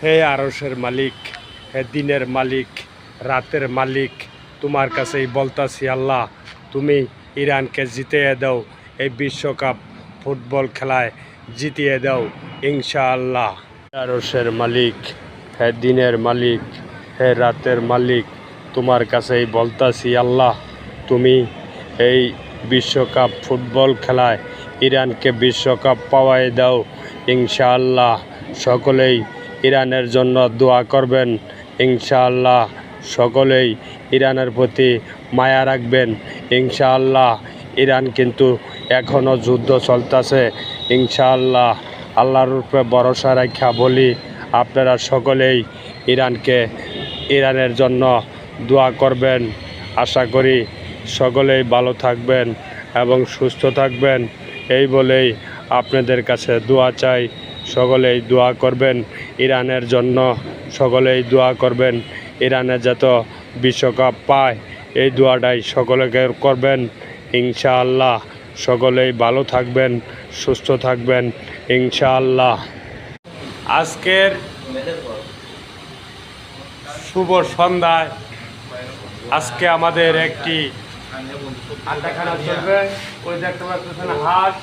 হে আরশের মালিক, হে দিনের মালিক, রাতের মালিক, তোমার কাছেই বলতাছি আল্লাহ, তুমি ইরানকে জিতিয়ে দাও, এই বিশ্বকাপ ফুটবল খেলায় জিতিয়ে দাও ইনশাআল্লাহ। আরশের মালিক, হে দিনের মালিক, হে রাতের মালিক, তোমার কাছেই বলতাছি আল্লাহ, তুমি এই বিশ্বকাপ ফুটবল খেলায় ইরানকে বিশ্বকাপ পাওয়াই দাও ইনশাআল্লাহ। সকলেই ইরানের জন্য দোয়া করবেন ইনশাআল্লাহ। সকলেই ইরানের প্রতি মায়া রাখবেন ইনশাআল্লাহ। ইরান কিন্তু এখনও যুদ্ধ চলতেছে ইনশাআল্লাহ। আল্লাহর উপরে ভরসা রাখা বলি, আপনারা সকলেই ইরানের জন্য দোয়া করবেন। আশা করি সকলেই ভালো থাকবেন এবং সুস্থ থাকবেন, এই বলেই আপনাদের কাছে দোয়া চাই। সকলেই দোয়া করবেন ইরানের জন্য, সকলেই দোয়া করবেন ইরানে যত বিশ্বকাপ পায়, এই দোয়াটাই সকলকে করবেন ইনশাআল্লাহ। সকলেই ভালো থাকবেন, সুস্থ থাকবেন ইনশাআল্লাহ। আজকের শুভ সন্ধ্যায় আজকে আমাদের একটি আড্ডাখানা চলবে। ওই দেখতে পাচ্ছেন হাঁস